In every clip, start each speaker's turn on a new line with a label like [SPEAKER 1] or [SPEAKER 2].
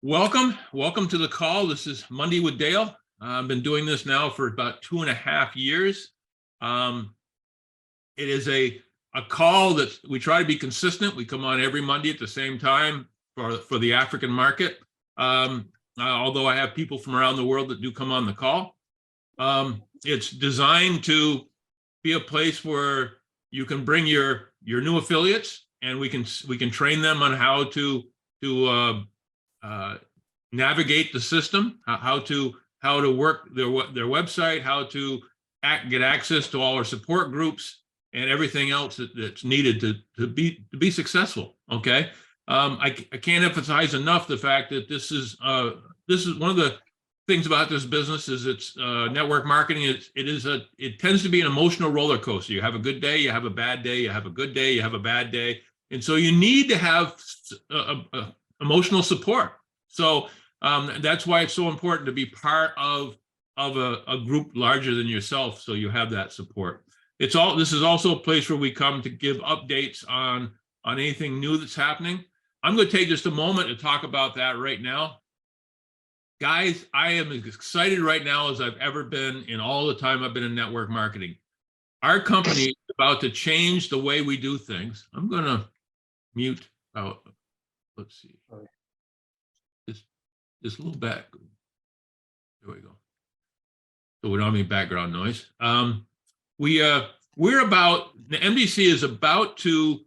[SPEAKER 1] Welcome to the call. This is Monday with Dale. I've been doing this now for about 2.5 years. It is a call that we try to be consistent. We come on every Monday at the same time for the African market. Although I have people from around the world that do come on the call. It's designed to be a place where you can bring your new affiliates, and we can train them on how to navigate the system, how to work their website, how to get access to all our support groups and everything else that's needed to be successful. Okay, I can't emphasize enough the fact that this is one of the things about this business is it's network marketing. It tends to be an emotional roller coaster. You have a good day, you have a bad day, you have a good day, you have a bad day, and so you need to have emotional support. So that's why it's so important to be part of a group larger than yourself, so you have that support. This is also a place where we come to give updates on anything new that's happening. I'm going to take just a moment to talk about that right now. Guys, I am as excited right now as I've ever been in all the time I've been in network marketing. Our company is about to change the way we do things. I'm going to mute out. Let's see. This little back. There we go. So we don't have any background noise. The MDC is about to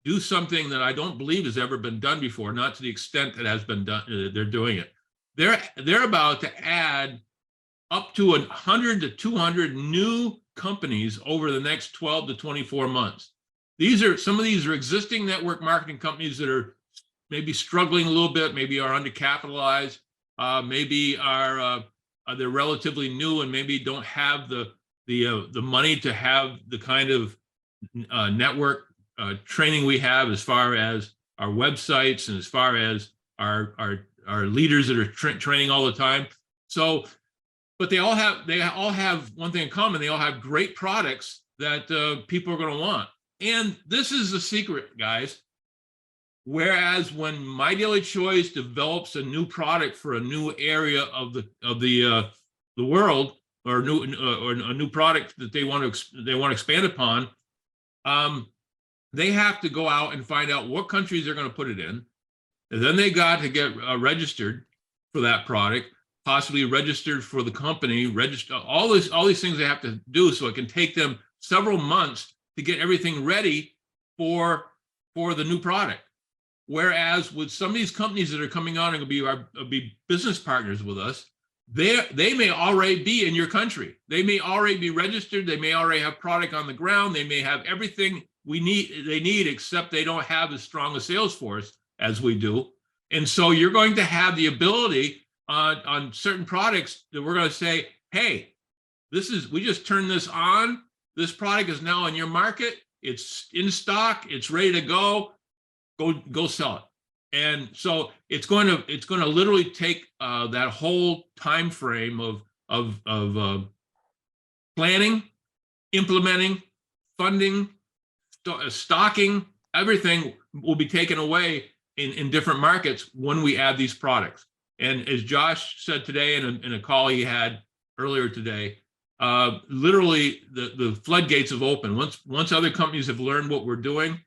[SPEAKER 1] do something that I don't believe has ever been done before, not to the extent that has been done. They're doing it. They're about to add up to 100 to 200 new companies over the next 12 to 24 months. Some of these are existing network marketing companies that are maybe struggling a little bit, maybe are undercapitalized, maybe they're relatively new and maybe don't have the money to have the kind of network training we have, as far as our websites and as far as our leaders that are training all the time. So, but they all have one thing in common. They all have great products that people are going to want. And this is the secret, guys. Whereas when My Daily Choice develops a new product for a new area of the world, or a new product that they want to expand upon, they have to go out and find out what countries they're going to put it in, and then they got to get registered for that product, possibly registered for the company, register all these things they have to do. So it can take them several months to get everything ready for the new product. Whereas with some of these companies that are coming on and going to be business partners with us, they may already be in your country. They may already be registered. They may already have product on the ground. They may have everything they need, except they don't have as strong a sales force as we do. And so you're going to have the ability on certain products that we're going to say, hey, we just turned this on. This product is now in your market. It's in stock. It's ready to go. Go sell it. And so it's going to literally take that whole time frame of planning, implementing, funding, stocking. Everything will be taken away in different markets when we add these products. And as Josh said today in a call he had earlier today, literally the floodgates have opened. Once other companies have learned what we're doing,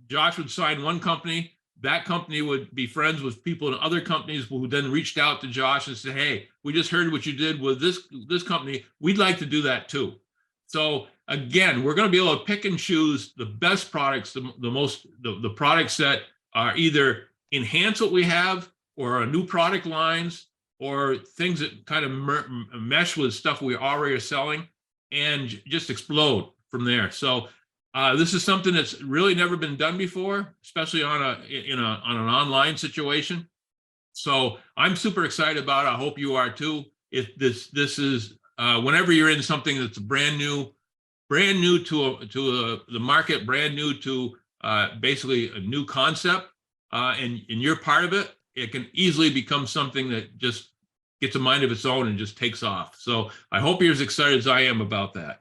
[SPEAKER 1] Josh would sign one company. That company would be friends with people in other companies who then reached out to Josh and said, hey, we just heard what you did with this company. We'd like to do that too. So again, we're going to be able to pick and choose the best products, the products that are either enhance what we have, or are new product lines, or things that kind of mesh with stuff we already are selling, and just explode from there. So this is something that's really never been done before, especially on an online situation. So I'm super excited about it. I hope you are too. If this is whenever you're in something that's brand new to the market, brand new to basically a new concept, and you're part of it, it can easily become something that just gets a mind of its own and just takes off. So I hope you're as excited as I am about that.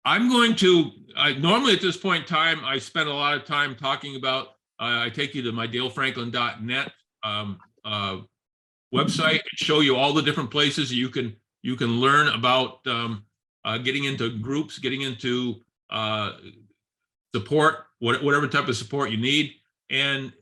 [SPEAKER 1] I'm going to, normally at this point in time, I spend a lot of time talking about I take you to my dalefranklin.net website and show you all the different places you can learn about getting into groups, getting into support, whatever type of support you need. And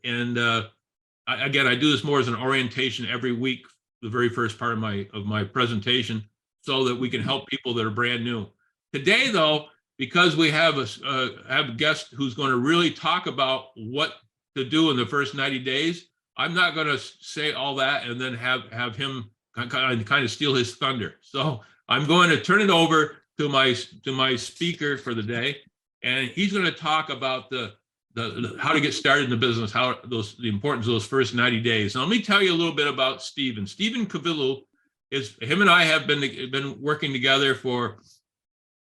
[SPEAKER 1] again, I do this more as an orientation every week, the very first part of my presentation, so that we can help people that are brand new. Today, though, because we have a guest who's going to really talk about what to do in the first 90 days, I'm not going to say all that and then have him kind of steal his thunder. So I'm going to turn it over to my speaker for the day, and he's going to talk about the how to get started in the business, the importance of those first 90 days. Now, let me tell you a little bit about Stevin. Stevin Kavilu him and I have been working together for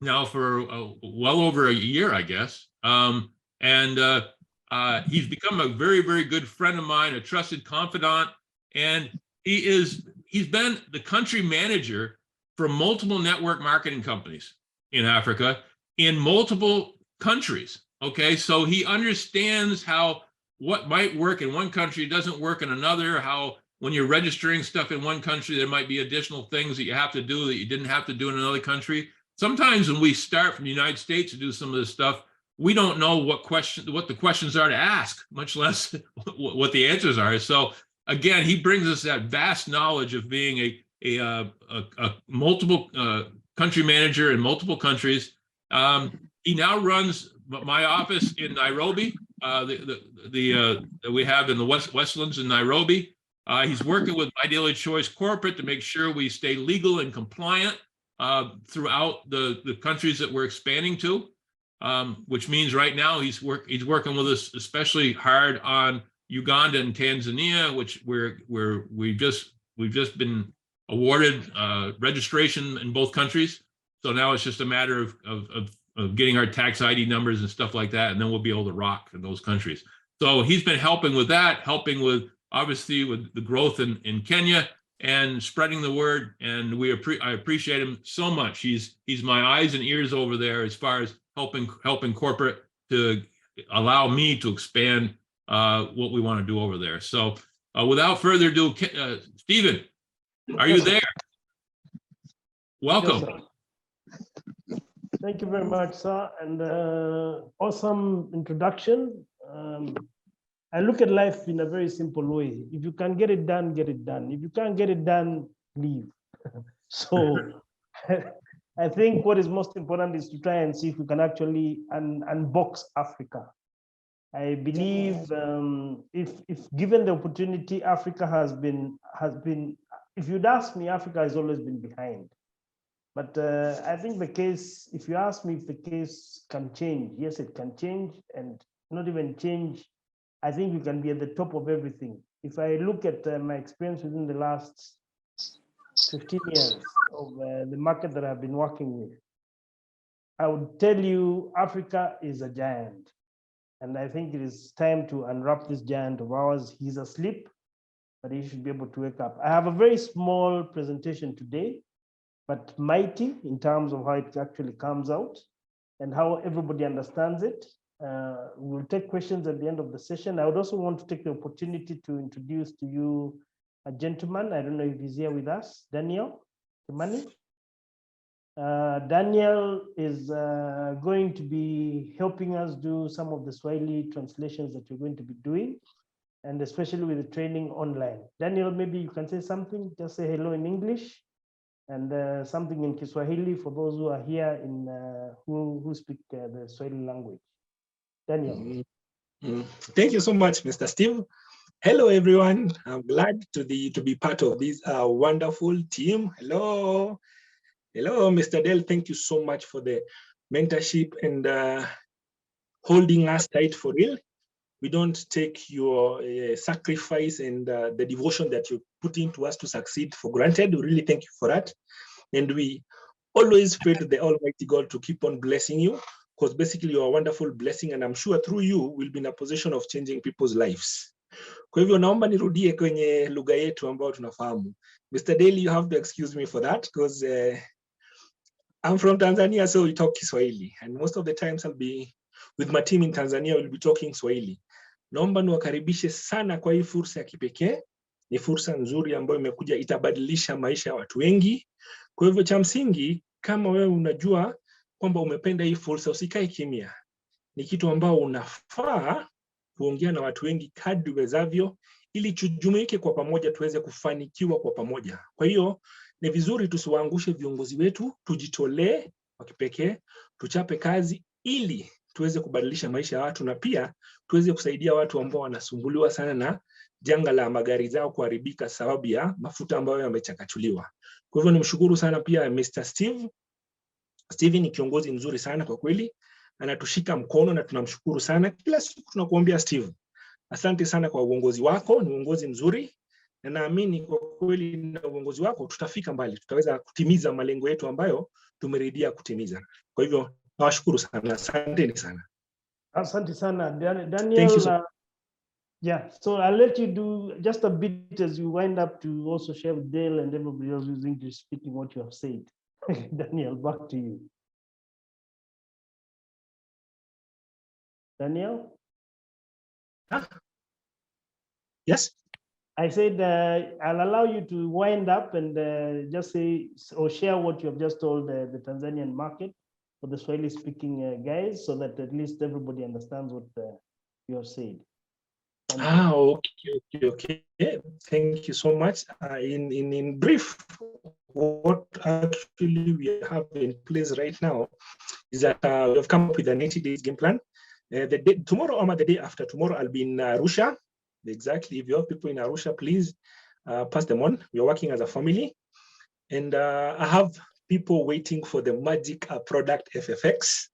[SPEAKER 1] well over a year, I guess. He's become a very, very good friend of mine, a trusted confidant, and he's been the country manager for multiple network marketing companies in Africa, in multiple countries. Okay, so he understands how what might work in one country doesn't work in another, how when you're registering stuff in one country, there might be additional things that you have to do that you didn't have to do in another country. Sometimes when we start from the United States to do some of this stuff, we don't know what the questions are to ask, much less what the answers are. So again, he brings us that vast knowledge of being a multiple country manager in multiple countries. He now runs my office in Nairobi, that we have in the Westlands in Nairobi. He's working with My Daily Choice Corporate to make sure we stay legal and compliant throughout the countries that we're expanding to, which means right now he's working with us especially hard on Uganda and Tanzania, which we've just been awarded registration in both countries. So now it's just a matter of getting our tax ID numbers and stuff like that, and then we'll be able to rock in those countries. So he's been helping with that, helping with obviously with the growth in Kenya and spreading the word. And I appreciate him so much. He's my eyes and ears over there as far as helping corporate to allow me to expand what we want to do over there. So without further ado, Stephen, are you there? Welcome.
[SPEAKER 2] Yes, thank you very much, sir, and awesome introduction. I look at life in a very simple way. If you can get it done, get it done. If you can't get it done, leave. So I think what is most important is to try and see if we can actually unbox Africa. I believe if given the opportunity, Africa has been, if you'd ask me, Africa has always been behind. But I think the case, if you ask me if the case can change, yes, it can change, and not even change. I think we can be at the top of everything. If I look at my experience within the last 15 years of the market that I've been working with, I would tell you Africa is a giant. And I think it is time to unwrap this giant of ours. He's asleep, but he should be able to wake up. I have a very small presentation today, but mighty in terms of how it actually comes out and how everybody understands it. We'll take questions at the end of the session. I would also want to take the opportunity to introduce to you a gentleman. I don't know if he's here with us, Daniel Kimani. Daniel is going to be helping us do some of the Swahili translations that we're going to be doing, and especially with the training online. Daniel, maybe you can say something, just say hello in English and something in Kiswahili for those who are here in who speak the Swahili language. Daniel.
[SPEAKER 3] Thank you so much, Mr. Steve. Hello, everyone. I'm glad to be part of this wonderful team. Hello. Hello, Mr. Dale. Thank you so much for the mentorship and holding us tight for real. We don't take your sacrifice and the devotion that you put into us to succeed for granted. We really thank you for that. And we always pray to the Almighty God to keep on blessing you, because basically you're a wonderful blessing, and I'm sure through you we'll be in a position of changing people's lives. Kwa hivyo naomba nirudie kwenye lugha yetu ambayo tunafahamu. Mr. Daly, you have to excuse me for that, because I'm from Tanzania, so we talk Kiswahili. And most of the times I'll be with my team in Tanzania, we'll be talking Swahili. Naomba niwakaribishe sana kwa hii fursa ya kipekee. Ni fursa nzuri ambayo imekuja, itabadilisha maisha ya watu wengi. Kwa hivyo cha msingi, kama wewe unajua kwamba umependa hii fursa, usikae kimya. Ni kitu ambao unafaa kuongea na watu wengi kadri uwezavyo, ili tujumuike kwa pamoja, tuweze kufanikiwa kwa pamoja. Kwa hiyo ni vizuri tusiwaangushe viongozi wetu, tujitolee kwa kipekee, tuchape kazi ili tuweze kubadilisha maisha ya watu, na pia tuweze kusaidia watu ambao wanasumbuliwa sana na janga la magari zao kuharibika sababu ya mafuta ambayo yamechakachuliwa. Kwa hivyo nimshukuru sana pia Mr. Stevin ni kiongozi mzuri sana kwa kweli, anatushika mkono na tunamshukuru sana. Kila siku tunakuombea Steve. Asante sana kwa uongozi wako, ni uongozi mzuri, na naamini kwa kweli na uongozi wako tutafika mbali, tutaweza kutimiza malengo yetu ambayo tumeridhia kutimiza. Kwa hivyo nawashukuru sana, asanteni sana.
[SPEAKER 2] Asante sana, Daniel.
[SPEAKER 3] Thank you so
[SPEAKER 2] Yeah, so I'll let you do just a bit as you wind up to also share with Dale and everybody else who's English speaking what you have said. Daniel, back to you. Daniel?
[SPEAKER 3] Yes?
[SPEAKER 2] I said I'll allow you to wind up and just say or share what you have just told the Tanzanian market for the Swahili speaking guys, so that at least everybody understands what you have said.
[SPEAKER 3] Okay. Thank you so much. In brief, what actually we have in place right now is that we have come up with an 80 days game plan. Tomorrow or the day after tomorrow, I'll be in Arusha. Exactly. If you have people in Arusha, please pass them on. We are working as a family. And I have people waiting for the magic product FFX.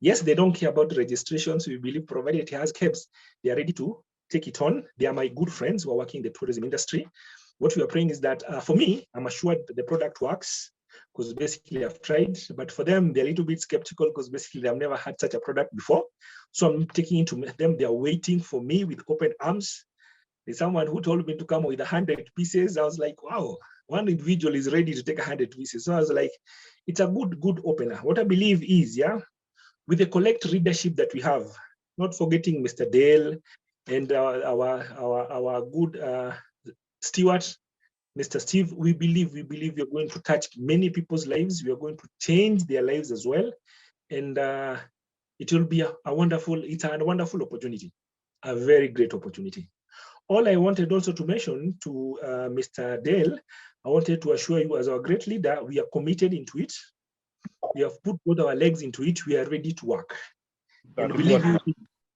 [SPEAKER 3] Yes, they don't care about registrations. We believe provided it has KEBS, they are ready to take it on. They are my good friends who are working in the tourism industry. What we are praying is that for me, I'm assured that the product works, because basically I've tried, but for them, they're a little bit skeptical because basically they've never had such a product before. So I'm taking it to them. They're waiting for me with open arms. There's someone who told me to come with 100 pieces. I was like, wow, one individual is ready to take 100 pieces. So I was like, it's a good opener. What I believe is, with the collect readership that we have, not forgetting Mr. Dale and our good steward, Mr. Steve, we believe we're going to touch many people's lives. We are going to change their lives as well. And it will be a wonderful opportunity, a very great opportunity. All I wanted also to mention to Mr. Dale, I wanted to assure you as our great leader, we are committed into it. We have put both our legs into it. We are ready to work. And believe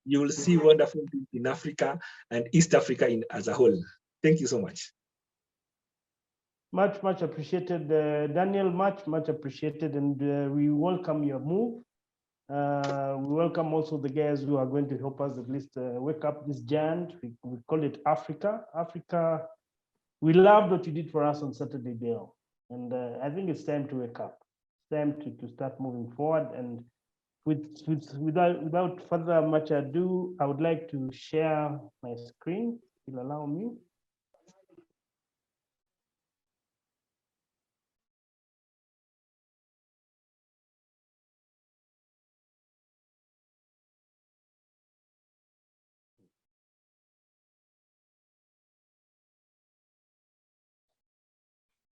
[SPEAKER 3] you will see wonderful things in Africa and East Africa as a whole. Thank you so much.
[SPEAKER 2] Much appreciated, Daniel, much appreciated. And we welcome your move. We welcome also the guys who are going to help us at least wake up this giant. We call it Africa. Africa, we loved what you did for us on Saturday, Dale. And I think it's time to wake up. It's time to start moving forward. And without further much ado, I would like to share my screen. If you'll allow me.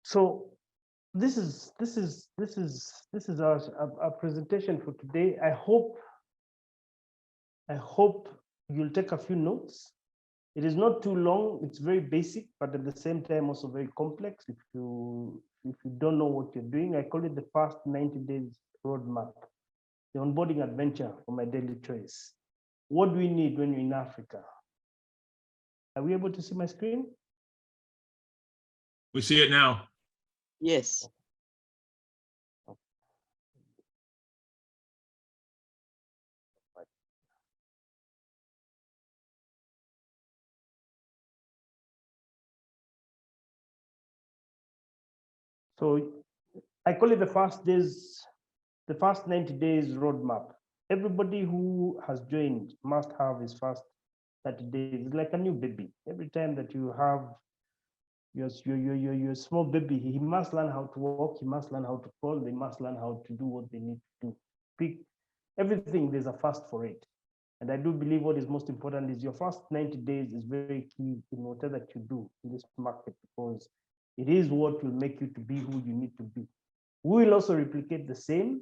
[SPEAKER 2] So this is our presentation for today. I hope you'll take a few notes. It is not too long. It's very basic, but at the same time also very complex. If you don't know what you're doing, I call it the first 90 days roadmap, the onboarding adventure for my daily choice. What do we need when you're in Africa? Are we able to see my screen?
[SPEAKER 1] We see it now.
[SPEAKER 4] Yes.
[SPEAKER 2] So I call it the first 90 days roadmap. Everybody who has joined must have his first 30 days. It's like a new baby. Every time that you have your small baby, he must learn how to walk, he must learn how to crawl, they must learn how to do what they need to do. Pick everything, there's a first for it. And I do believe what is most important is your first 90 days is very key in whatever that you do in this market, because it is what will make you to be who you need to be. We will also replicate the same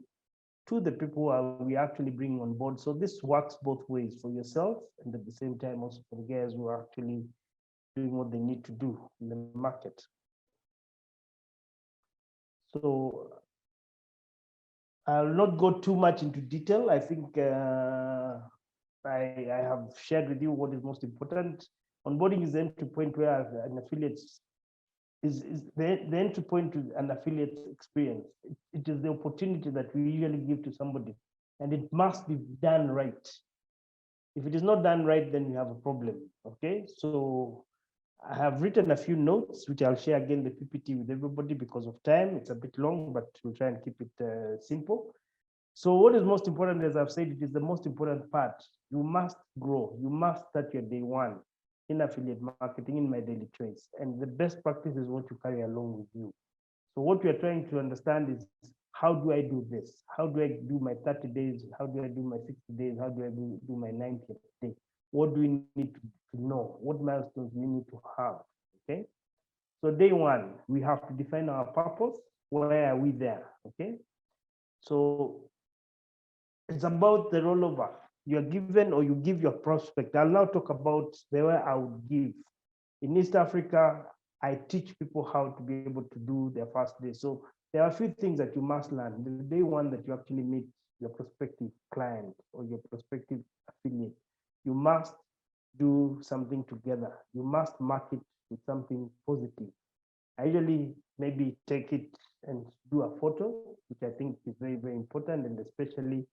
[SPEAKER 2] to the people who we actually bring on board. So this works both ways for yourself and at the same time also for the guys who are actually doing what they need to do in the market. So I'll not go too much into detail. I think I have shared with you what is most important. Onboarding is the entry point where an affiliate is the entry point to an affiliate experience. It is the opportunity that we usually give to somebody, and it must be done right. If it is not done right, then you have a problem. Okay, so I have written a few notes, which I'll share again the PPT with everybody because of time. It's a bit long, but we'll try and keep it simple. So what is most important, as I've said, it is the most important part. You must grow. You must start your day one in affiliate marketing in My Daily Trades. And the best practice is what you carry along with you. So what we are trying to understand is, how do I do this? How do I do my 30 days? How do I do my 60 days? How do I do my 90th day? What do we need to know? What milestones we need to have? Okay. So day one, we have to define our purpose. Why are we there? Okay. So it's about the rollover you're given or you give your prospect. I'll now talk about the way I would give. In East Africa, I teach people how to be able to do their first day. So there are a few things that you must learn. The day one that you actually meet your prospective client or your prospective affiliate, you must do something together. You must market with something positive. I usually maybe take it and do a photo, which I think is very, very important, and especially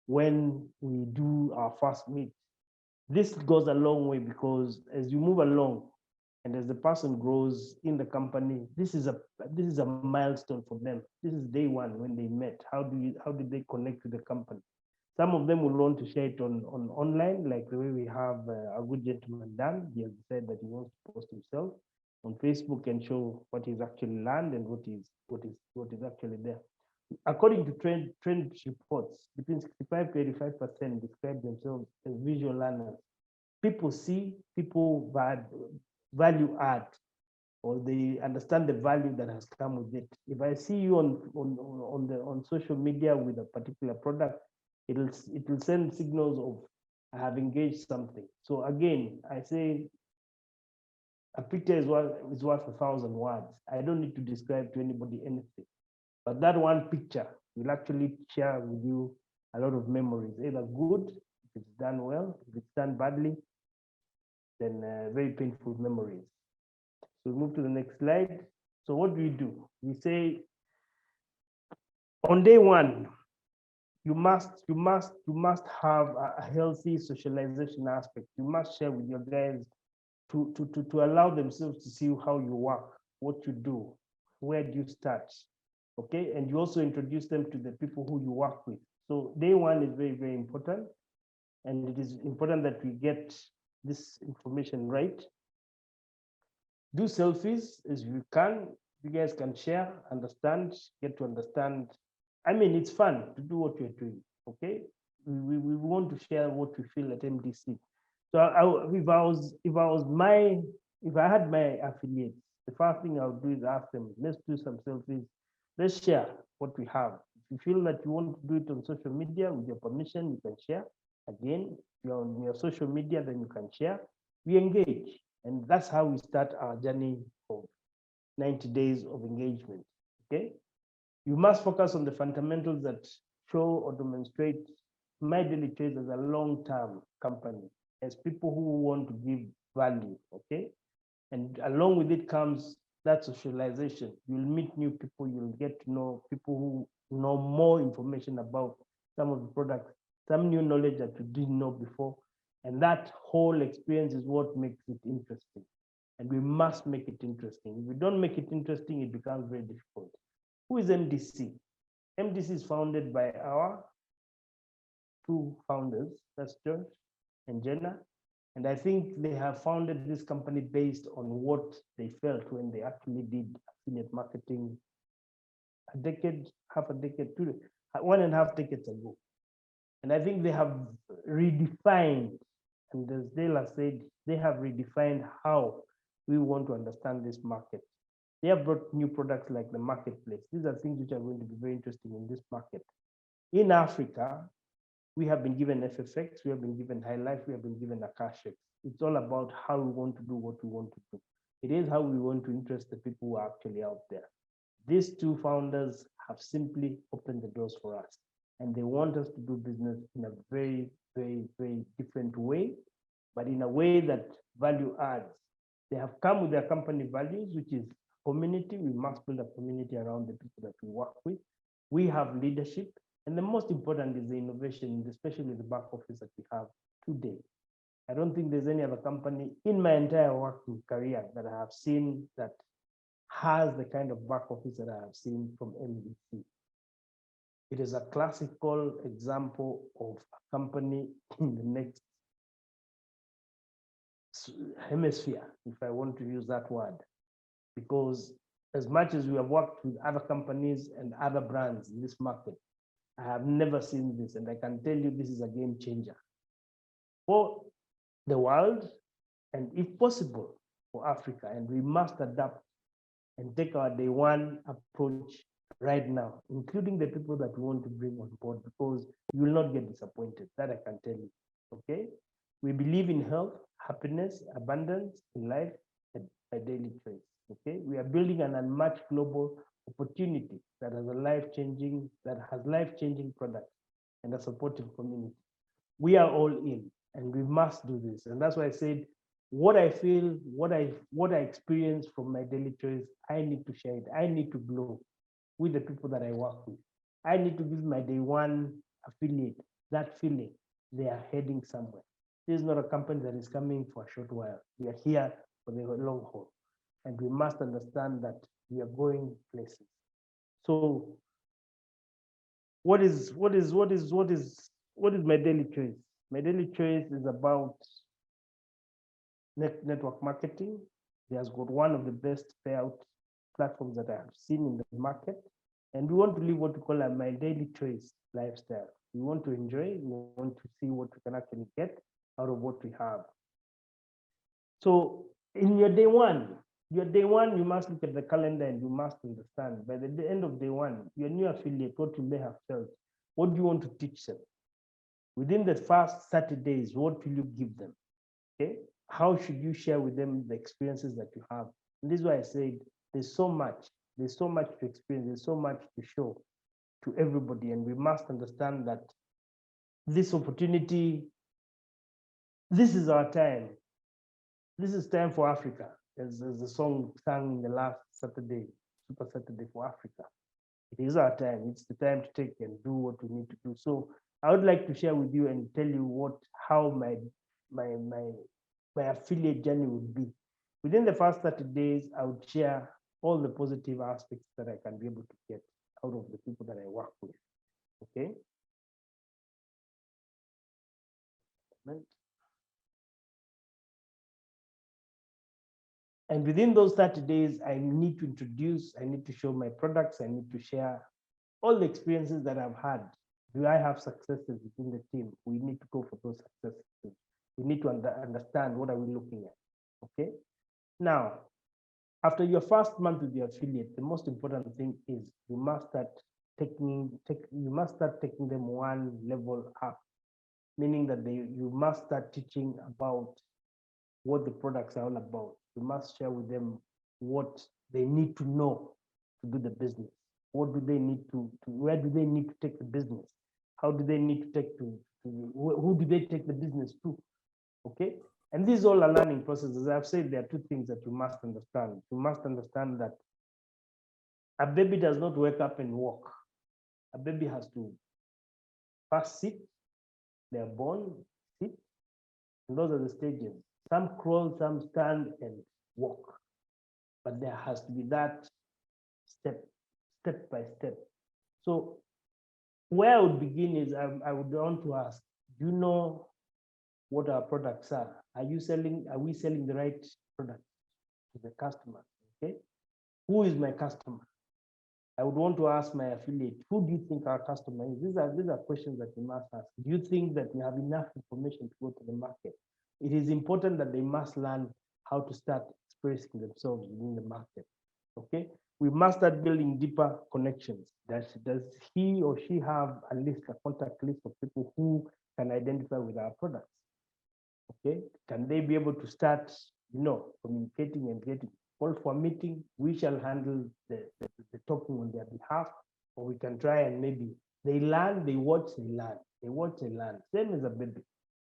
[SPEAKER 2] when we do our first meet. This goes a long way because as you move along and as the person grows in the company, this is a milestone for them. This is day one when they met. How did they connect to the company? Some of them will want to share it on online, like the way we have a good gentleman done. He has said that he wants to post himself on Facebook and show what he's actually learned and what is actually there. According to trend reports, between 65 to 85% describe themselves as visual learners. People see, people value art, or they understand the value that has come with it. If I see you on social media with a particular product, it will send signals of I have engaged something. So again, I say a picture is worth 1,000 words. I don't need to describe to anybody anything. But that one picture will actually share with you a lot of memories, either good, if it's done well, if it's done badly, then very painful memories. So we move to the next slide. So what do? We say on day one, you must have a healthy socialization aspect. You must share with your guys to allow themselves to see how you work, what you do, where do you start. Okay, and you also introduce them to the people who you work with. So day one is very, very important, and it is important that we get this information right. Do selfies as you can. You guys can share, understand, get to understand. I mean, it's fun to do what you're doing. Okay, we want to share what we feel at MDC. So if I had my affiliates, the first thing I would do is ask them, let's do some selfies. Let's share what we have. If you feel that you want to do it on social media with your permission, you can share. Again, if you're on your social media, then you can share. We engage. And that's how we start our journey of 90 days of engagement. Okay. You must focus on the fundamentals that show or demonstrate My Daily Trades as a long-term company, as people who want to give value. Okay. And along with it comes that socialization. You'll meet new people, you'll get to know people who know more information about some of the products, some new knowledge that you didn't know before. And that whole experience is what makes it interesting. And we must make it interesting. If we don't make it interesting, it becomes very difficult. Who is MDC? MDC is founded by our two founders, that's George and Jenna. And I think they have founded this company based on what they felt when they actually did affiliate marketing a decade, half a decade, 1.5 decades ago. And I think they have redefined, and as Dela said, they have redefined how we want to understand this market. They have brought new products like the marketplace. These are things which are going to be very interesting in this market. In Africa, we have been given FFX, we have been given High Life, we have been given Akashic. It's all about how we want to do what we want to do. It is how we want to interest the people who are actually out there. These two founders have simply opened the doors for us, and they want us to do business in a very, very, very different way, but in a way that value adds. They have come with their company values, which is community. We must build a community around the people that we work with. We have leadership, and the most important is the innovation, especially the back office that we have today. I don't think there's any other company in my entire working career that I have seen that has the kind of back office that I have seen from MDC. It is a classical example of a company in the next hemisphere, if I want to use that word, because as much as we have worked with other companies and other brands in this market, I have never seen this, and I can tell you this is a game changer for the world, and if possible, for Africa. And we must adapt and take our day one approach right now, including the people that we want to bring on board, because you will not get disappointed. That I can tell you. Okay? We believe in health, happiness, abundance in life, and a daily trace. Okay? We are building an unmatched global opportunity that has life-changing products and a supportive community. We are all in, and we must do this. And that's why I said, what I feel, what I experience from my daily choice, I need to share it. I need to glow with the people that I work with. I need to give my day one affiliate that feeling they are heading somewhere. This is not a company that is coming for a short while. We are here for the long haul, and we must understand that we are going places. So, what is my daily choice? My daily choice is about network marketing. It has got one of the best payout platforms that I have seen in the market. And we want to live what we call a my daily choice lifestyle. We want to enjoy, we want to see what we can actually get out of what we have. So in your day one, you must look at the calendar and you must understand by the end of day one, your new affiliate, what you may have felt, what do you want to teach them? Within the first 30 days, what will you give them? Okay. How should you share with them the experiences that you have? And this is why I said there's so much to experience, there's so much to show to everybody, and we must understand that this opportunity, this is our time. This is time for Africa, as the song sang in the last Saturday, Super Saturday for Africa. It is our time. It's the time to take and do what we need to do. So I would like to share with you and tell you how my affiliate journey would be. Within the first 30 days, I would share all the positive aspects that I can be able to get out of the people that I work with. Okay. And within those 30 days, I need to show my products, I need to share all the experiences that I've had. Do I have successes within the team? We need to go for those successes. We need to understand what are we looking at. Okay. Now, after your first month with the affiliate, the most important thing is you must start taking them one level up, meaning that you must start teaching about what the products are all about. You must share with them what they need to know to do the business. What do they need where do they need to take the business? How do they need to take who do they take the business to? Okay. And these all are learning processes. As I've said, there are two things that you must understand. You must understand that a baby does not wake up and walk. A baby has to first sit, they're born, sit, and those are the stages. Some crawl, some stand and walk. But there has to be that step by step. So where I would begin is I would want to ask, do you know what our products are? Are we selling the right product to the customer? Okay. Who is my customer? I would want to ask my affiliate, who do you think our customer is? These are questions that you must ask. Do you think that we have enough information to go to the market? It is important that they must learn how to start expressing themselves within the market. Okay, we must start building deeper connections. Does he or she have a list, a contact list of people who can identify with our products? Okay, can they be able to start, communicating and getting call for a meeting? We shall handle the talking on their behalf, or we can try and maybe they learn, they watch, they learn, they watch, they learn. Same as a baby.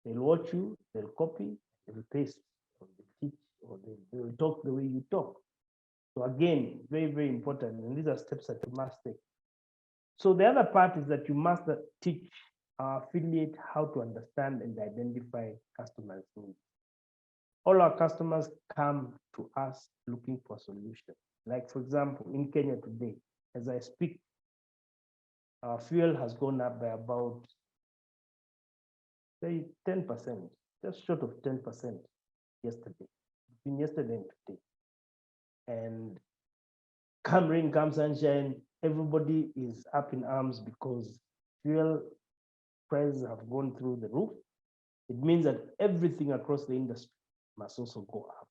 [SPEAKER 2] They'll watch you, they'll copy, they'll paste, or they'll teach, or they'll talk the way you talk. So again, very, very important. And these are steps that you must take. So the other part is that you must teach our affiliate how to understand and identify customers' needs. All our customers come to us looking for solutions. Like, for example, in Kenya today, as I speak, our fuel has gone up by about, say, 10%, just short of 10% yesterday, between yesterday and today. And come rain, come sunshine, everybody is up in arms because fuel prices have gone through the roof. It means that everything across the industry must also go up,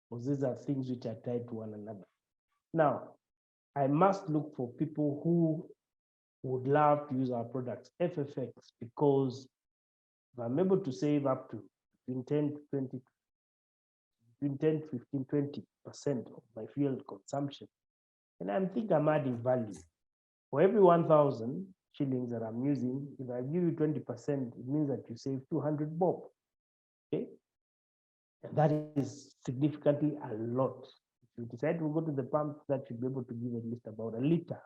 [SPEAKER 2] because these are things which are tied to one another. Now, I must look for people who would love to use our products, FFX, because if I'm able to save up to between 10 to 20, between 10, 15, 20% of my fuel consumption, and I think I'm adding value. For every 1,000 shillings that I'm using, if I give you 20%, it means that you save 200 bob. Okay? And that is significantly a lot. If you decide to go to the pump, that should be able to give at least about a liter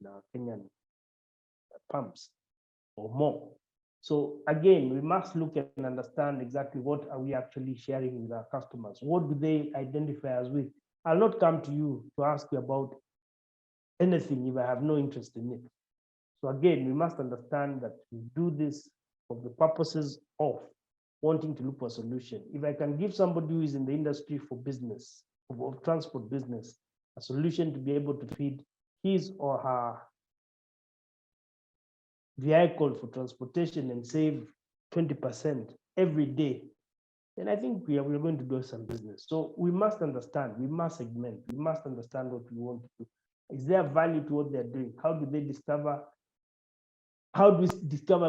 [SPEAKER 2] in our Kenyan pumps or more. So again, we must look at and understand exactly what are we actually sharing with our customers. What do they identify us with? I'll not come to you to ask you about anything if I have no interest in it. So again, we must understand that we do this for the purposes of wanting to look for a solution. If I can give somebody who is in the industry for business, of transport business, a solution to be able to feed his or her vehicle for transportation and save 20% every day, then I think we are going to do some business. So we must understand, we must segment, we must understand what we want to do. Is there value to what they're doing? How do we discover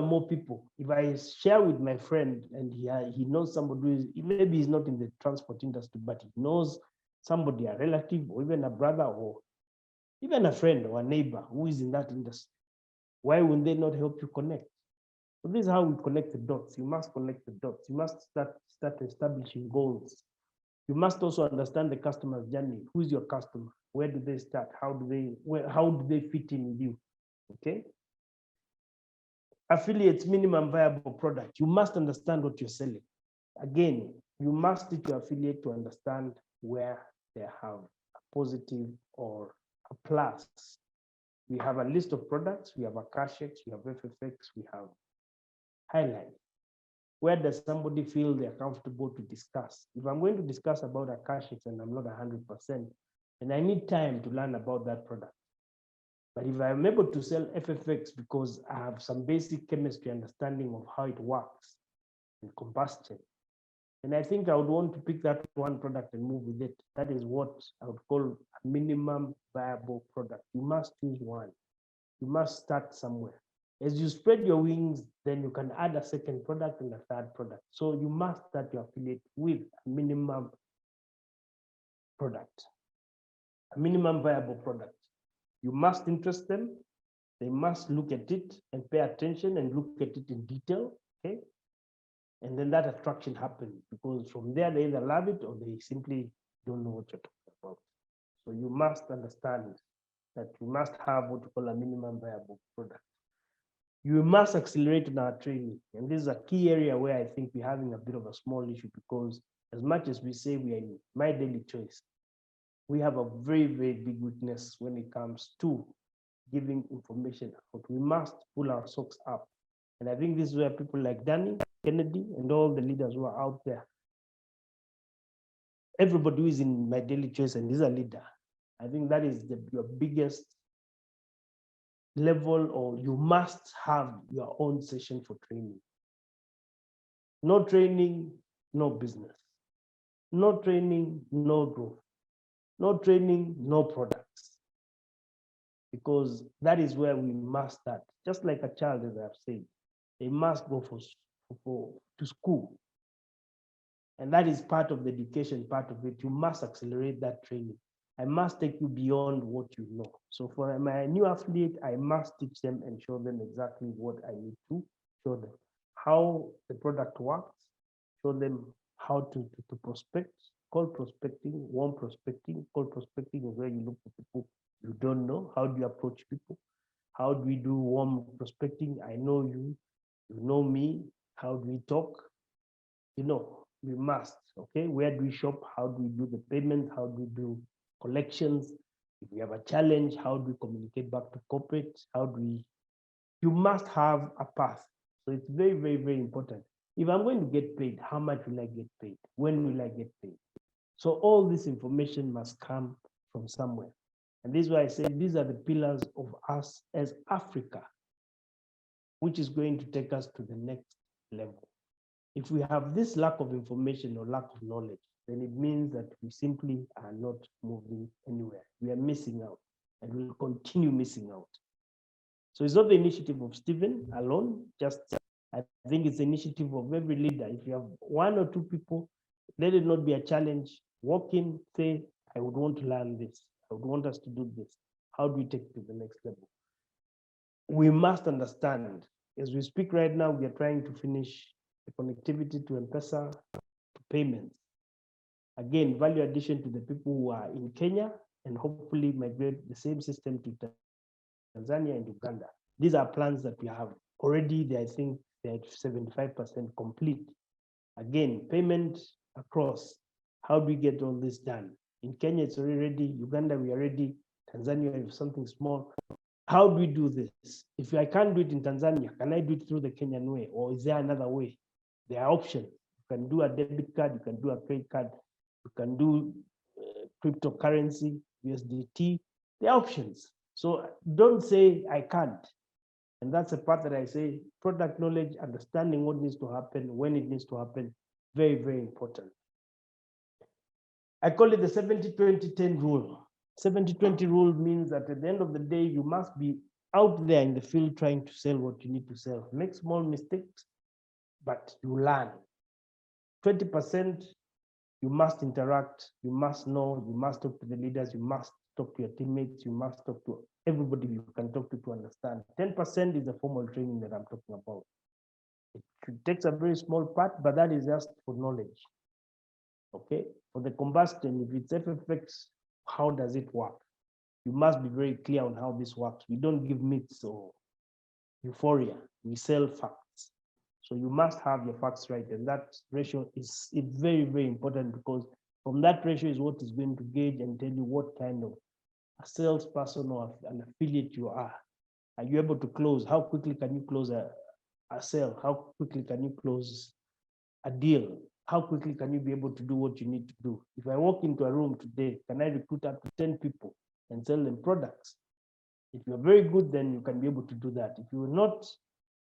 [SPEAKER 2] more people? If I share with my friend and he knows somebody who is, maybe he's not in the transport industry, but he knows somebody, a relative, or even a brother, or even a friend or a neighbor who is in that industry, why would they not help you connect? So this is how we connect the dots. You must connect the dots. You must start establishing goals. You must also understand the customer's journey. Who is your customer? Where do they start? How do they fit in with you? Okay. Affiliates, minimum viable product. You must understand what you're selling. Again, you must teach your affiliate to understand where they have a positive or a plus. We have a list of products, we have a cash X, we have FFX, we have highlight. Where does somebody feel they're comfortable to discuss? If I'm going to discuss about a cash X and I'm not 100%, then I need time to learn about that product. But if I'm able to sell FFX because I have some basic chemistry understanding of how it works in combustion, and I think I would want to pick that one product and move with it. That is what I would call a minimum viable product. You must choose one. You must start somewhere. As you spread your wings, then you can add a second product and a third product. So you must start your affiliate with a minimum product, a minimum viable product. You must interest them. They must look at it and pay attention and look at it in detail, okay? And then that attraction happens, because from there they either love it or they simply don't know what you're talking about. So you must understand that you must have what you call a minimum viable product. You must accelerate in our training. And this is a key area where I think we're having a bit of a small issue, because as much as we say we are in My Daily Choice, we have a very, very big weakness when it comes to giving information out. We must pull our socks up. And I think this is where people like Danny, Kennedy, and all the leaders who are out there, everybody who is in My Daily Choice and is a leader, I think that is your biggest level, or you must have your own session for training. No training, no business. No training, no growth. No training, no products. Because that is where we must start. Just like a child, as I've said, they must go to school. And that is part of the education part of it. You must accelerate that training. I must take you beyond what you know. So for my new affiliate, I must teach them and show them exactly what I need to show them. How the product works, show them how to prospect, cold prospecting, warm prospecting. Cold prospecting is where you look for people you don't know. How do you approach people? How do we do warm prospecting? I know you, you know me. How do we talk? You know, we must, okay? Where do we shop? How do we do the payment? How do we do collections? If we have a challenge, how do we communicate back to corporate? How do we, you must have a path. So it's very, very, very important. If I'm going to get paid, how much will I get paid? When will I get paid? So all this information must come from somewhere. And this is why I say these are the pillars of us as Africa, which is going to take us to the next level. If we have this lack of information or lack of knowledge, then it means that we simply are not moving anywhere. We are missing out, and we'll continue missing out. So it's not the initiative of Stephen alone, just I think it's the initiative of every leader. If you have one or two people, let it not be a challenge. Walk in, say, I would want to learn this. I would want us to do this. How do we take it to the next level? We must understand, as we speak right now, we are trying to finish the connectivity to M-Pesa, to payments. Again, value addition to the people who are in Kenya, and hopefully migrate the same system to Tanzania and Uganda. These are plans that we have already. I think they're 75% complete. Again, payment across. How do we get all this done? In Kenya, it's already ready. Uganda, we are ready. Tanzania, if something small. How do we do this? If I can't do it in Tanzania, can I do it through the Kenyan way? Or is there another way? There are options. You can do a debit card, you can do a credit card, you can do cryptocurrency, USDT. There are options. So don't say I can't. And that's the part that I say, product knowledge, understanding what needs to happen, when it needs to happen, very, very important. I call it the 70-20-10 rule. 70-20 rule means that at the end of the day, you must be out there in the field trying to sell what you need to sell. Make small mistakes, but you learn. 20%, you must interact, you must know, you must talk to the leaders, you must talk to your teammates, you must talk to everybody you can talk to understand. 10% is the formal training that I'm talking about. It takes a very small part, but that is just for knowledge. Okay, for the combustion, if it's FFX, how does it work? You must be very clear on how this works. We don't give myths or euphoria, we sell facts. So you must have your facts right, and that ratio is very, very important, because from that ratio is what is going to gauge and tell you what kind of a salesperson or an affiliate you are. Are you able to close? How quickly can you close a sale? How quickly can you close a deal? How quickly can you be able to do what you need to do? If I walk into a room today, can I recruit up to 10 people and sell them products? If you're very good, then you can be able to do that. If you're not,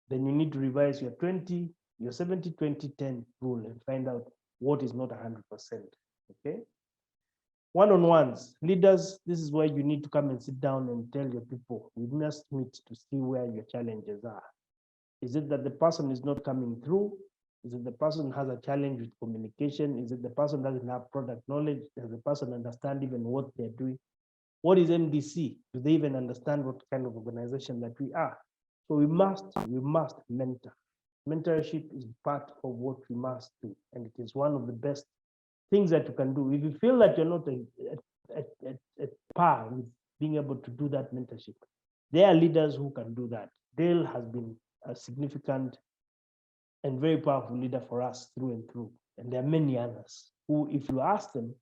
[SPEAKER 2] then you need to revise your 70-20-10 rule and find out what is not 100%. Okay. One-on-ones, leaders, this is where you need to come and sit down and tell your people, we must meet to see where your challenges are. Is it that the person is not coming through? Is it the person has a challenge with communication? Is it the person doesn't have product knowledge? Does the person understand even what they're doing? What is MDC? Do they even understand what kind of organization that we are? So we must mentor. Mentorship is part of what we must do. And it is one of the best things that you can do. If you feel that you're not at par with being able to do that mentorship, there are leaders who can do that. Dale has been a significant and very powerful leader for us through and through. And there are many others who, if you ask them,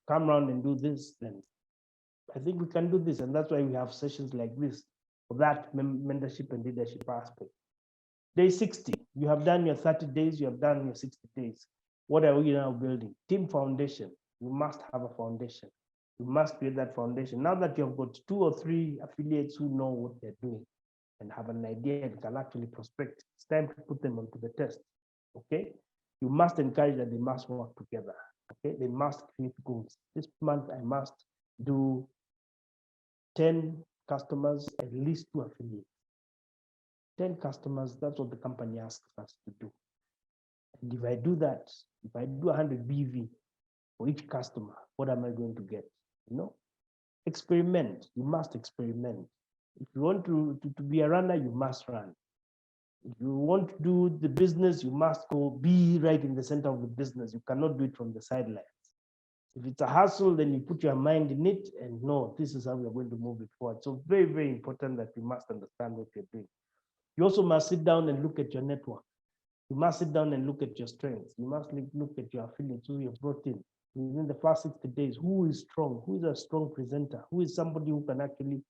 [SPEAKER 2] come around and do this, then I think we can do this. And that's why we have sessions like this for that mentorship and leadership aspect. Day 60, you have done your 30 days, you have done your 60 days. What are we now building? Team foundation. You must have a foundation. You must create that foundation. Now that you've got 2 or 3 affiliates who know what they're doing and have an idea and can actually prospect, it's time to put them onto the test. Okay. You must encourage that they must work together. Okay. They must create goals. This month, I must do 10 customers, at least 2 affiliates. 10 customers, that's what the company asks us to do. And if I do that, if I do 100 BV for each customer, what am I going to get? You know, experiment. You must experiment. If you want to be a runner, you must run. If you want to do the business, you must go be right in the center of the business. You cannot do it from the sidelines. If it's a hustle, then you put your mind in it and no, this is how we're going to move it forward. So very, very important that you must understand what you're doing. You also must sit down and look at your network. You must sit down and look at your strengths. You must look at your affiliates who you've brought in. Within the first 60 days, who is strong? Who is a strong presenter? Who is somebody who can actually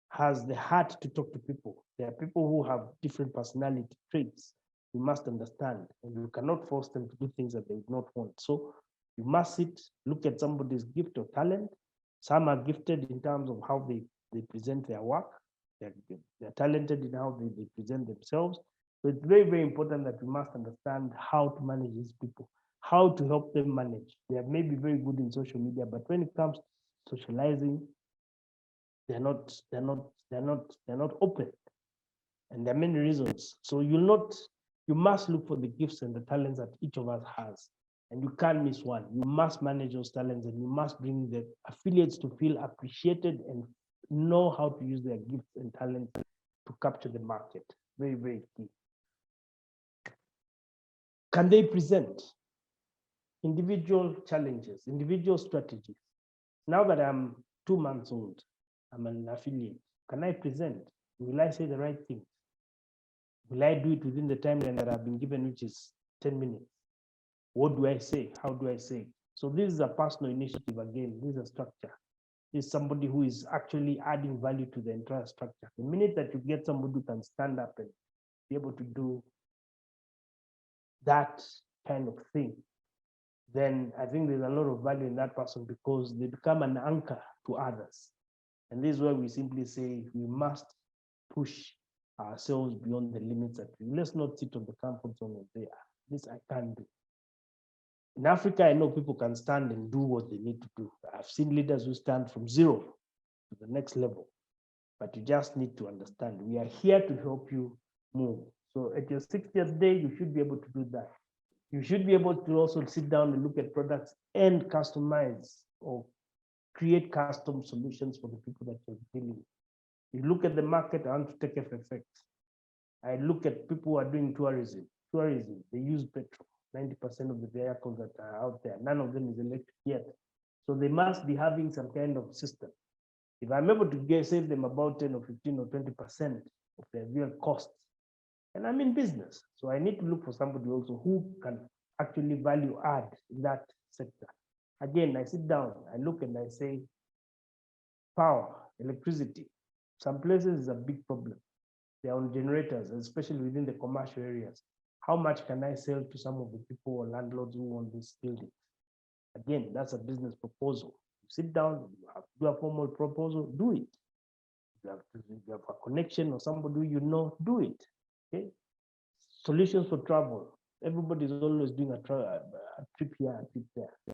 [SPEAKER 2] has the heart to talk to people? There are people who have different personality traits. You must understand, and you cannot force them to do things that they would not want. So you must sit, look at somebody's gift or talent. Some are gifted in terms of how they present their work. They're talented in how they present themselves. So it's very, very important that we must understand how to manage these people, how to help them manage. They may be very good in social media, but when it comes to socializing, they're not open. And there are many reasons. So you must look for the gifts and the talents that each of us has. And you can't miss one. You must manage those talents and you must bring the affiliates to feel appreciated and know how to use their gifts and talents to capture the market. Very, very key. Can they present individual challenges, individual strategies? Now that I'm 2 months old, I'm an affiliate. Can I present? Will I say the right things? Will I do it within the timeline that I've been given, which is 10 minutes? What do I say? How do I say it? So this is a personal initiative again. This is a structure. This is somebody who is actually adding value to the entire structure. The minute that you get somebody who can stand up and be able to do that kind of thing, then I think there's a lot of value in that person because they become an anchor to others. And this is why we simply say we must push ourselves beyond the limits that let's not sit on the comfort zone and say, this I can't do. In Africa, I know people can stand and do what they need to do. I've seen leaders who stand from 0 to the next level, but you just need to understand we are here to help you move. So at your 60th day, you should be able to do that. You should be able to also sit down and look at products and customize or create custom solutions for the people that you're dealing with. You look at the market, I want to take FFX. I look at people who are doing tourism. Tourism, they use petrol. 90% of the vehicles that are out there, none of them is electric yet. So they must be having some kind of system. If I'm able to save them about 10 or 15 or 20% of their real costs, and I'm in business, so I need to look for somebody also who can actually value add in that sector. Again, I sit down, I look and I say, power, electricity. Some places is a big problem. They are on generators, especially within the commercial areas. How much can I sell to some of the people or landlords who own this building? Again, that's a business proposal. You sit down, you have to do a formal proposal, do it. You have a connection or somebody you know, do it. Okay. Solutions for travel. Everybody's always doing a trip here, a trip there.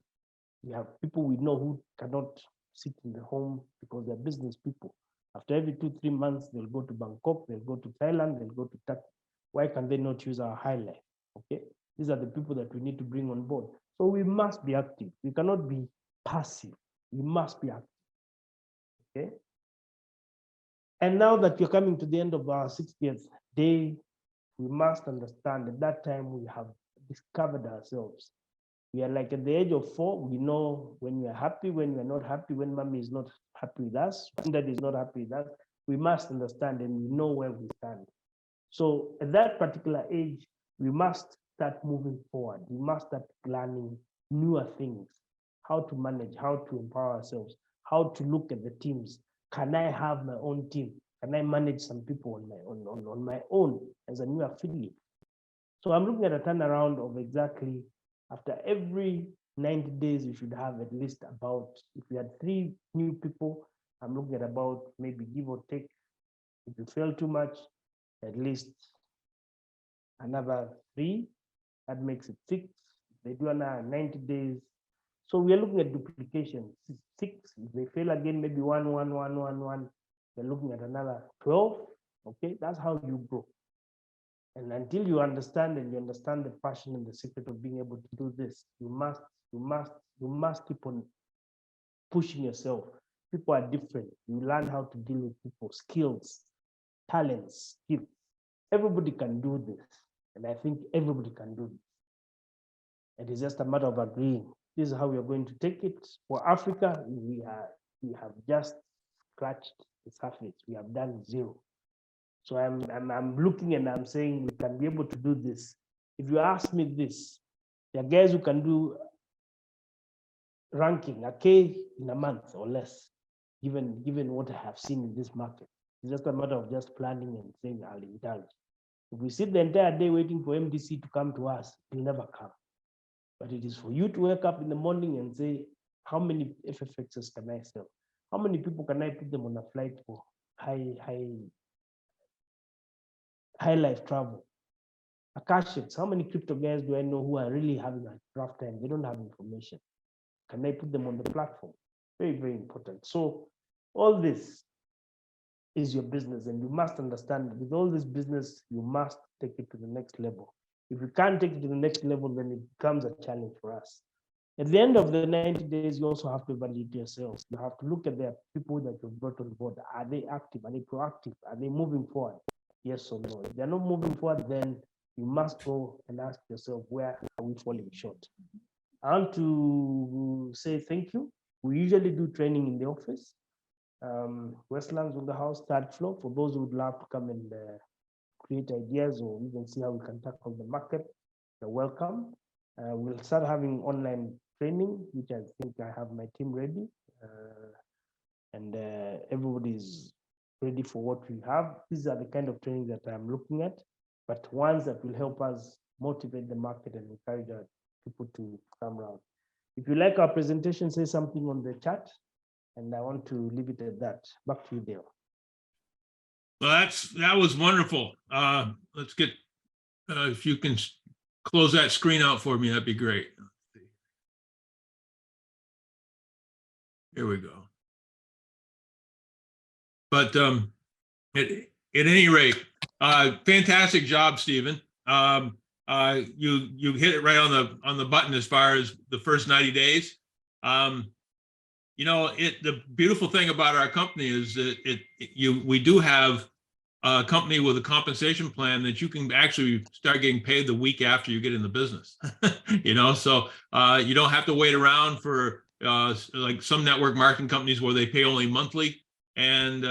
[SPEAKER 2] We have people we know who cannot sit in the home because they're business people. After every 2-3 months, they'll go to Bangkok, they'll go to Thailand, they'll go to Turkey. Why can they not use our high life? Okay, these are the people that we need to bring on board. So we must be active. We cannot be passive. We must be active. Okay. And now that you're coming to the end of our 60th day, we must understand at that time we have discovered ourselves. We are like at the age of 4, we know when we are happy, when we are not happy, when mommy is not happy with us, when dad is not happy with us. We must understand and we know where we stand. So at that particular age, we must start moving forward. We must start learning newer things, how to manage, how to empower ourselves, how to look at the teams. Can I have my own team? Can I manage some people on my own as a new affiliate? So I'm looking at a turnaround of exactly after every 90 days, you should have at least about, if you had 3 new people, I'm looking at about maybe give or take, if you fail too much, at least another 3, that makes it 6. They do another 90 days. So we are looking at duplication, 6. If they fail again, maybe 1, 1, 1, 1, 1, they're looking at another 12. Okay, that's how you grow. And until you understand and you understand the passion and the secret of being able to do this, you must keep on pushing yourself. People are different. You learn how to deal with people, skills, talents, skills. Everybody can do this. And I think everybody can do this. It is just a matter of agreeing. This is how we are going to take it. For Africa, we have just scratched the surface. We have done 0. So I'm looking and I'm saying we can be able to do this. If you ask me this, there are guys who can do ranking a K in a month or less, given what I have seen in this market. It's just a matter of just planning and saying I'll indulge. If we sit the entire day waiting for MDC to come to us, it will never come. But it is for you to wake up in the morning and say, how many FFXs can I sell? How many people can I put them on a flight for high life travel? Akashics, how many crypto guys do I know who are really having a rough time? They don't have information. Can I put them on the platform? Very, very important. So all this is your business, and you must understand that with all this business, you must take it to the next level. If you can't take it to the next level, then it becomes a challenge for us. At the end of the 90 days, you also have to evaluate yourselves. You have to look at the people that you've brought on board. Are they active? Are they proactive? Are they moving forward? Yes or no? If they're not moving forward, then you must go and ask yourself, where are we falling short? I want to say thank you. We usually do training in the office. Westlands on the house, 3rd floor. For those who would love to come and create ideas or even see how we can tackle the market, you're welcome. We'll start having online training, which I think I have my team ready. And everybody's ready for what we have. These are the kind of training that I'm looking at, but ones that will help us motivate the market and encourage our people to come around. If you like our presentation, say something on the chat, and I want to leave it at that. Back to you, Dale.
[SPEAKER 1] Well, that was wonderful. Let's get, if you can close that screen out for me, that'd be great. Here we go. But at any rate, fantastic job, Stephen. You hit it right on the button as far as the first 90 days. You know, the beautiful thing about our company is that we do have a company with a compensation plan that you can actually start getting paid the week after you get in the business. You know, so you don't have to wait around for like some network marketing companies where they pay only monthly, and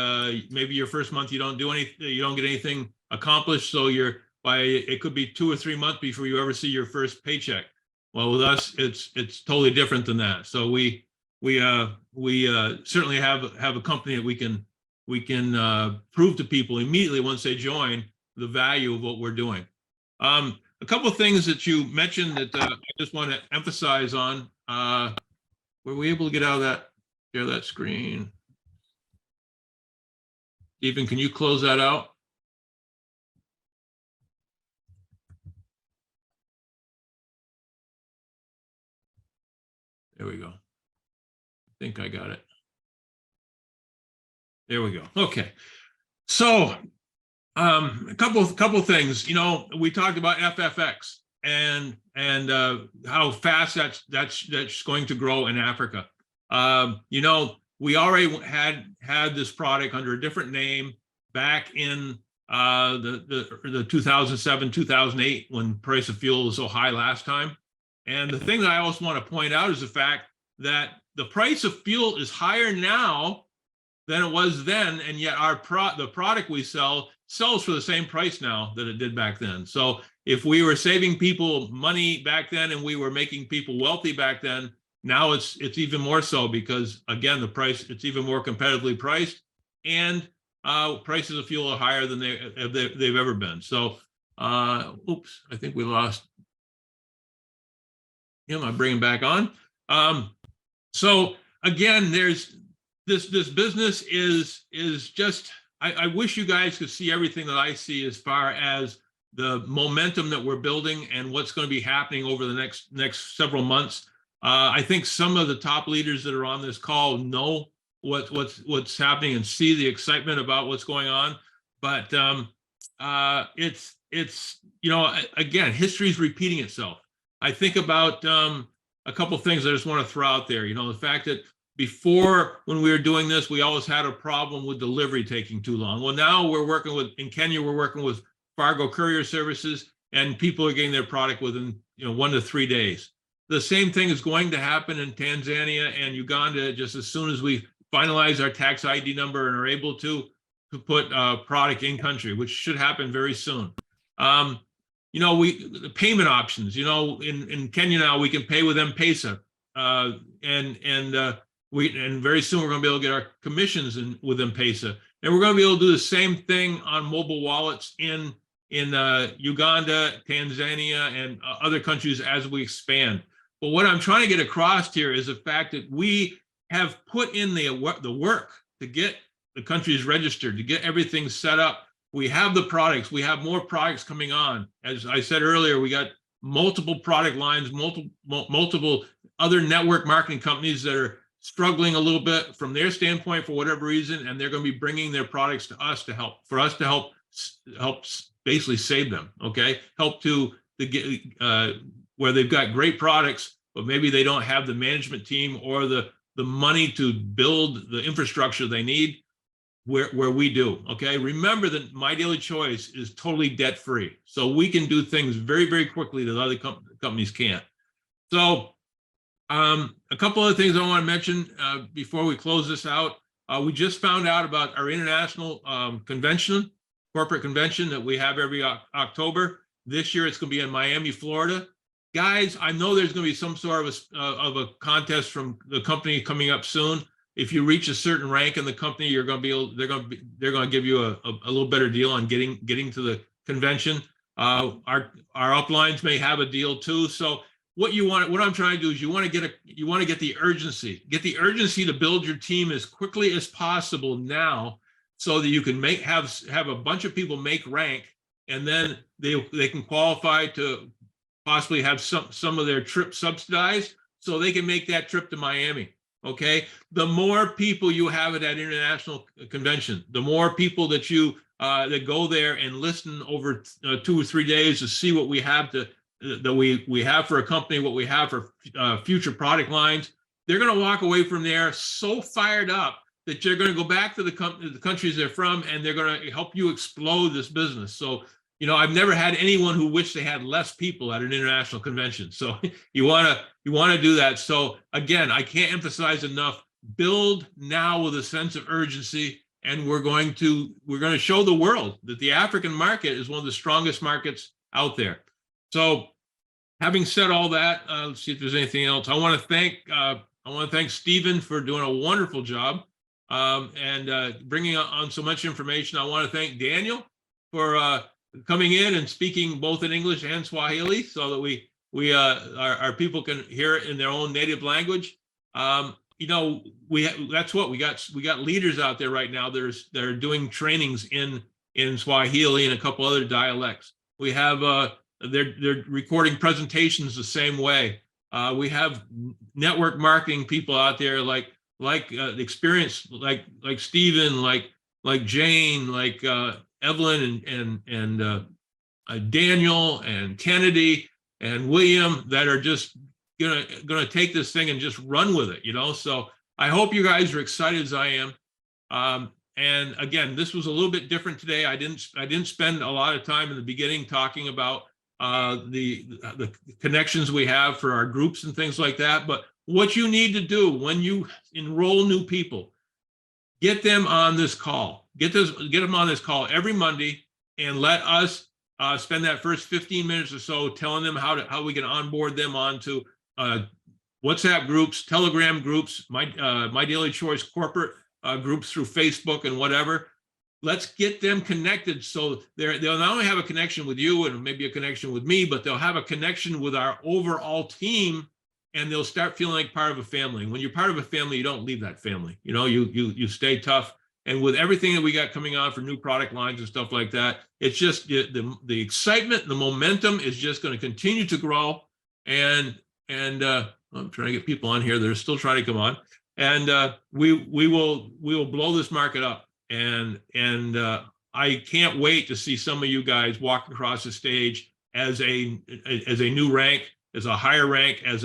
[SPEAKER 1] maybe your first month you don't do anything, you don't get anything accomplished, so it could be 2 or 3 months before you ever see your first paycheck. Well, with us, it's totally different than that. So we certainly have a company that we can prove to people immediately once they join the value of what we're doing. A couple of things that you mentioned that I just want to emphasize on. Were we able to get out of share that screen? Stephen, can you close that out? There we go. I think I got it. There we go. Okay. So a couple of things. You know, we talked about FFX and how fast that's going to grow in Africa. You know, we already had this product under a different name back in the 2007, 2008, when price of fuel was so high last time. And the thing that I also want to point out is the fact that the price of fuel is higher now than it was then, and yet the product we sells for the same price now that it did back then. So if we were saving people money back then and we were making people wealthy back then, now it's even more so, because again, it's even more competitively priced, and prices of fuel are higher than they've ever been. So oops, I think we lost. him. I bring him back on. So again, there's this business is just, I wish you guys could see everything that I see as far as the momentum that we're building and what's going to be happening over the next several months. I think some of the top leaders that are on this call know what's happening and see the excitement about what's going on. But it's again, history is repeating itself. I think about a couple of things I just want to throw out there. The fact that before, when we were doing this, we always had a problem with delivery taking too long. Well, now in Kenya, we're working with Fargo Courier Services, and people are getting their product within 1 to 3 days. The same thing is going to happen in Tanzania and Uganda just as soon as we finalize our tax ID number and are able to put product in country, which should happen very soon. The payment options, in Kenya now we can pay with M-Pesa, and very soon we're going to be able to get our commissions with M-Pesa, and we're going to be able to do the same thing on mobile wallets in Uganda, Tanzania, and other countries as we expand. But what I'm trying to get across here is the fact that we have put in the work to get the countries registered, to get everything set up. We have the products. We have more products coming on. As I said earlier, we got multiple product lines, multiple other network marketing companies that are struggling a little bit from their standpoint for whatever reason, and they're going to be bringing their products to us to help basically save them. Okay, help to get where they've got great products, but maybe they don't have the management team or the money to build the infrastructure they need. Where we do. Okay, remember that My Daily Choice is totally debt free, so we can do things very, very quickly that other companies can't. So a couple other things I want to mention before we close this out. We just found out about our international corporate convention that we have every October. This year it's going to be in Miami, Florida. Guys, I know there's going to be some sort of a contest from the company coming up soon. If you reach a certain rank in the company, they're going to give you a little better deal on getting to the convention. Our uplines may have a deal too. So what I'm trying to do is you want to get the urgency to build your team as quickly as possible now, so that you can have a bunch of people make rank, and then they can qualify to possibly have some of their trip subsidized, so they can make that trip to Miami. Okay, the more people you have at that international convention, the more people that that go there and listen over 2 or 3 days to see what we have we have for a company, what we have for future product lines. They're going to walk away from there so fired up that you're going to go back to the countries they're from, and they're going to help you explode this business. So, I've never had anyone who wished they had less people at an international convention. So you want to do that. So again, I can't emphasize enough, build now with a sense of urgency, and we're going to show the world that the African market is one of the strongest markets out there. So having said all that, let's see if there's anything else. I want to thank Stephen for doing a wonderful job and bringing on so much information. I want to thank Daniel for coming in and speaking both in English and Swahili, so that our people can hear it in their own native language. That's what we got leaders out there right now that are doing trainings in Swahili and a couple other dialects. We have they're recording presentations the same way. We have network marketing people out there like experience like Stephen, like Jane, like Evelyn and Daniel and Kennedy and William, that are just gonna take this thing and just run with it, So I hope you guys are excited as I am. And again, this was a little bit different today. I didn't spend a lot of time in the beginning talking about the connections we have for our groups and things like that. But what you need to do when you enroll new people, get them on this call. Get them on this call every Monday, and let us spend that first 15 minutes or so telling them how we can onboard them onto WhatsApp groups, Telegram groups, My Daily Choice corporate groups through Facebook and whatever. Let's get them connected, so they'll not only have a connection with you and maybe a connection with me, but they'll have a connection with our overall team and they'll start feeling like part of a family. When you're part of a family, you don't leave that family. You know, you stay tough. And with everything that we got coming on for new product lines and stuff like that, it's just the excitement, the momentum is just going to continue to grow. And I'm trying to get people on here. They're still trying to come on. And we will blow this market up. And I can't wait to see some of you guys walk across the stage as a new rank, as a higher rank, as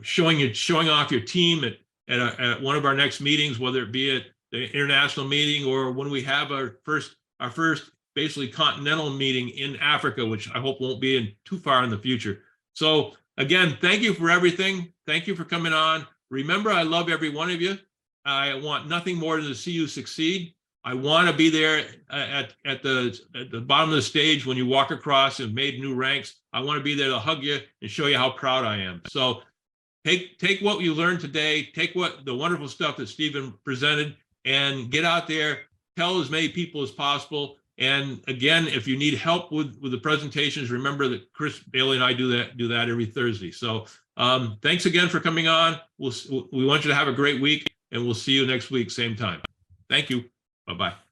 [SPEAKER 1] showing off your team at one of our next meetings, whether it be at the international meeting or when we have our first basically continental meeting in Africa, which I hope won't be in too far in the future. So again, thank you for everything. Thank you for coming on. Remember, I love every one of you. I want nothing more than to see you succeed. I want to be there at the bottom of the stage when you walk across and made new ranks. I want to be there to hug you and show you how proud I am. So take what you learned today, take what the wonderful stuff that Stephen presented, and get out there, tell as many people as possible. And again, if you need help with the presentations, remember that Chris Bailey and I do that every Thursday. So thanks again for coming on. We want you to have a great week, and we'll see you next week, same time. Thank you. Bye-bye.